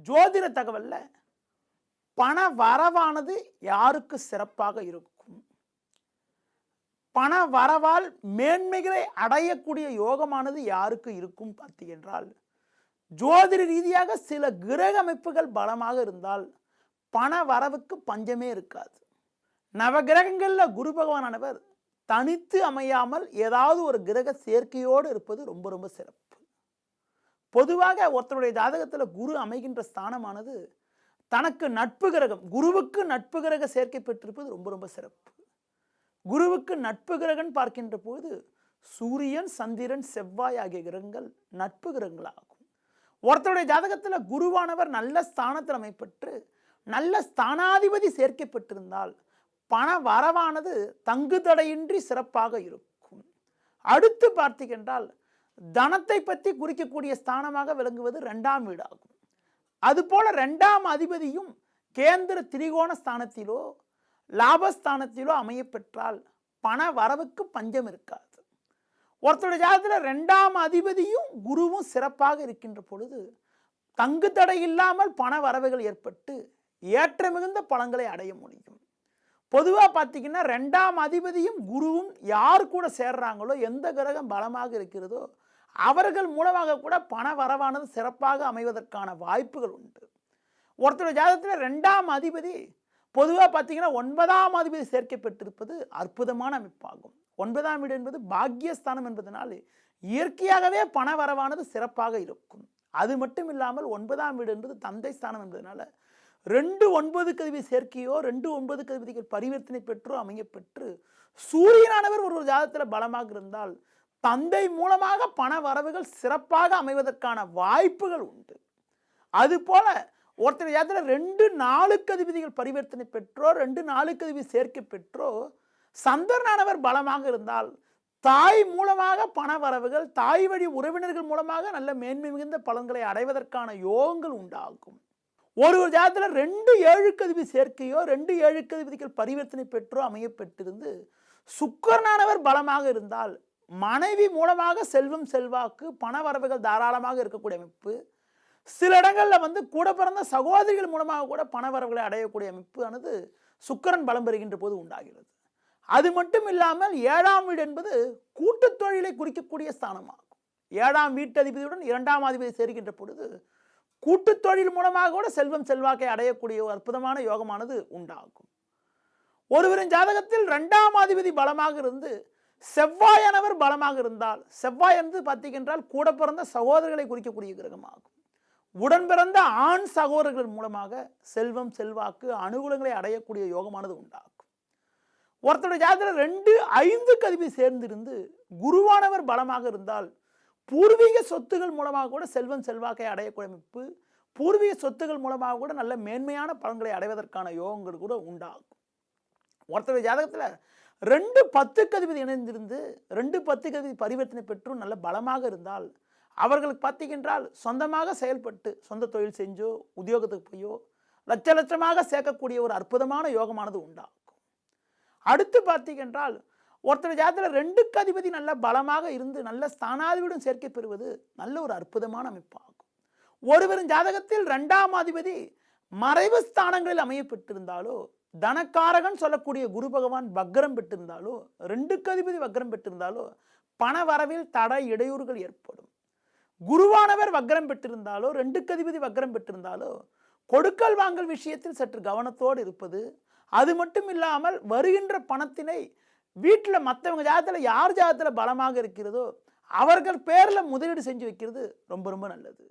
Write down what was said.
ஜோதிட தகவல்ல பண வரவானது யாருக்கு சிறப்பாக இருக்கும், பண வரவால் மேன்மைகளை அடையக்கூடிய யோகமானது யாருக்கு இருக்கும் பார்த்தீங்கன்றால், ஜோதிட ரீதியாக சில கிரக அமைப்புகள் பலமாக இருந்தால் பண வரவுக்கு பஞ்சமே இருக்காது. நவகிரகங்களில் குரு பகவானவர் தனித்து அமையாமல் ஏதாவது ஒரு கிரக சேர்க்கையோடு இருப்பது ரொம்ப ரொம்ப சிறப்பு. பொதுவாக ஒருத்தருடைய ஜாதகத்தில் குரு அமைகின்ற ஸ்தானமானது தனக்கு நட்பு கிரகம், குருவுக்கு நட்பு கிரக சேர்க்கை பெற்றிருப்பது ரொம்ப ரொம்ப சிறப்பு. குருவுக்கு நட்பு கிரகம் பார்க்கின்ற போது சூரியன், சந்திரன், செவ்வாய் ஆகிய கிரகங்கள் நட்பு கிரகங்களாகும். ஒருத்தருடைய ஜாதகத்தில் குருவானவர் நல்ல ஸ்தானத்தில் அமைப்பெற்று நல்ல ஸ்தானாதிபதி சேர்க்கை பெற்றிருந்தால் பண வரவானது தங்கு தடையின்றி சிறப்பாக இருக்கும். அடுத்து பார்த்தீங்கன்றால் தனத்தை பற்றி குறிக்கக்கூடிய ஸ்தானமாக விளங்குவது 2ஆம் வீடாகும். அதுபோல 2ஆம் அதிபதியும் கேந்திர திரிகோண ஸ்தானத்திலோ லாபஸ்தானத்திலோ அமைய பெற்றால் பண வரவுக்கு பஞ்சம் இருக்காது. ஒருத்தருடைய ஜாதகத்தில் 2ஆம் அதிபதியும் குருவும் சிறப்பாக இருக்கின்ற பொழுது தங்கு தடை இல்லாமல் பண வரவுகள் ஏற்பட்டு ஏற்ற மிகுந்த பலன்களை அடைய முடியும். பொதுவாக பார்த்தீங்கன்னா 2ஆம் அதிபதியும் குருவும் யார் கூட சேர்றாங்களோ, எந்த கிரகம் பலமாக இருக்கிறதோ அவர்கள் மூலமாக கூட பண வரவானது சிறப்பாக அமைவதற்கான வாய்ப்புகள் உண்டு. ஒருத்தருடைய ஜாதகத்தில் 2ஆம் அதிபதி பொதுவாக பார்த்தீங்கன்னா 9ஆம் அதிபதி சேர்க்கை பெற்றிருப்பது அற்புதமான அமைப்பாகும். 9ஆம் வீடு என்பது பாக்கியஸ்தானம் என்பதனால் இயற்கையாகவே பண வரவானது சிறப்பாக இருக்கும். அது மட்டும் இல்லாமல் 9ஆம் வீடு என்பது தந்தை ஸ்தானம் என்பதனால 2 9 அதிபதி சேர்க்கையோ 2 9 அதிபதிகள் பரிவர்த்தனை பெற்றோ அமைய பெற்று சூரியனானவர் ஒரு ஜாதகத்தில் பலமாக இருந்தால் தந்தை மூலமாக பண வரவுகள் சிறப்பாக அமைவதற்கான வாய்ப்புகள் உண்டு. அதுபோல ஒருத்தர் ஜாதகத்தில் 2 4 அதிபதிகள் பரிவர்த்தனை பெற்றோ 2 4 அதிபதி சேர்க்கை பெற்றோ சந்திரனானவர் பலமாக இருந்தால் தாய் மூலமாக பண வரவுகள், தாய் வழி உறவினர்கள் மூலமாக நல்ல மேன்மை மிகுந்த பலன்களை அடைவதற்கான யோகங்கள் உண்டாகும். ஒரு ஜாதகத்தில் 2 7 அதிபதி சேர்க்கையோ 2 7 அதிபதிகள் பரிவர்த்தனை பெற்றோ அமைய பெற்றிருந்து சுக்கிரனானவர் பலமாக இருந்தால் மனைவி மூலமாக செல்வம், செல்வாக்கு, பண வரவுகள் தாராளமாக இருக்கக்கூடிய அமைப்பு. சில இடங்களில் கூட பிறந்த சகோதரிகள் மூலமாக கூட பண வரவுகளை அடையக்கூடிய அமைப்பு ஆனது சுக்கிரன் பலம் பெறுகின்ற போது உண்டாகிறது. அது மட்டும் இல்லாமல் 7ஆம் வீடு என்பது கூட்டு தொழிலை குறிக்கக்கூடிய ஸ்தானமாகும். 7ஆம் வீட்டு அதிபதியுடன் 2ஆம் அதிபதி சேர்க்கின்ற பொழுது கூட்டு தொழில் மூலமாக கூட செல்வம், செல்வாக்கை அடையக்கூடிய ஒரு அற்புதமான யோகமானது உண்டாகும். ஒருவரின் ஜாதகத்தில் 2ஆம் அதிபதி பலமாக இருந்து செவ்வாயானவர் பலமாக இருந்தால், செவ்வாய் என்று பார்த்தீங்கன்றால் கூட பிறந்த சகோதரர்களை குறிக்கக்கூடிய கிரகமாகும். உடன் பிறந்த ஆண் சகோதரர்கள் மூலமாக செல்வம், செல்வாக்கு, அனுகூலங்களை அடையக்கூடிய யோகமானது உண்டாகும். ஒருத்தருடைய ஜாதகத்தில் 2 5 அதிபதி சேர்ந்திருந்து குருவானவர் பலமாக இருந்தால் பூர்வீக சொத்துகள் மூலமாக கூட செல்வம், செல்வாக்கை அடையக்கூடிய அமைப்பு, பூர்வீக சொத்துகள் மூலமாக கூட நல்ல மேன்மையான பலன்களை அடைவதற்கான யோகங்கள் கூட உண்டாகும். ஒருத்தருடைய ஜாதகத்தில் 2 10 அதிபதி இணைந்திருந்து 2 10 அதிபதி பரிவர்த்தனை பெற்றும் நல்ல பலமாக இருந்தால் அவர்களுக்கு பார்த்தீங்கன்றால் சொந்தமாக செயல்பட்டு சொந்த தொழில் செஞ்சோ உத்தியோகத்துக்கு போயோ லட்ச லட்சமாக சேர்க்கக்கூடிய ஒரு அற்புதமான யோகமானது உண்டாகும். அடுத்து பார்த்தீங்கன்றால் ஒருத்தர் ஜாதகத்தில் 2 அதிபதி நல்ல பலமாக இருந்து நல்ல ஸ்தானாதிபதியுடன் சேர்க்கை பெறுவது நல்ல ஒரு அற்புதமான அமைப்பாகும். ஒருவரின் ஜாதகத்தில் 2ஆம் அதிபதி மறைவு ஸ்தானங்களில் அமைய பெற்றிருந்தாலோ, தனக்காரகன் சொல்லக்கூடிய குரு பகவான் வக்ரம் பெற்றிருந்தாலோ, 2 அதிபதி வக்ரம் பெற்றிருந்தாலோ பண வரவில் தடை இடையூறுகள் ஏற்படும். குருவானவர் வக்ரம் பெற்றிருந்தாலோ 2 அதிபதி வக்ரம் பெற்றிருந்தாலோ கொடுக்கல் வாங்கல் விஷயத்தில் சற்று கவனத்தோடு இருப்பது. அது மட்டும் இல்லாமல் வருகின்ற பணத்தினை வீட்டில் மற்றவங்க ஜாதகத்தில் யார் ஜாதகத்தில் பலமாக இருக்கிறதோ அவர்கள் பேரில் முதலீடு செஞ்சு வைக்கிறது ரொம்ப ரொம்ப நல்லது.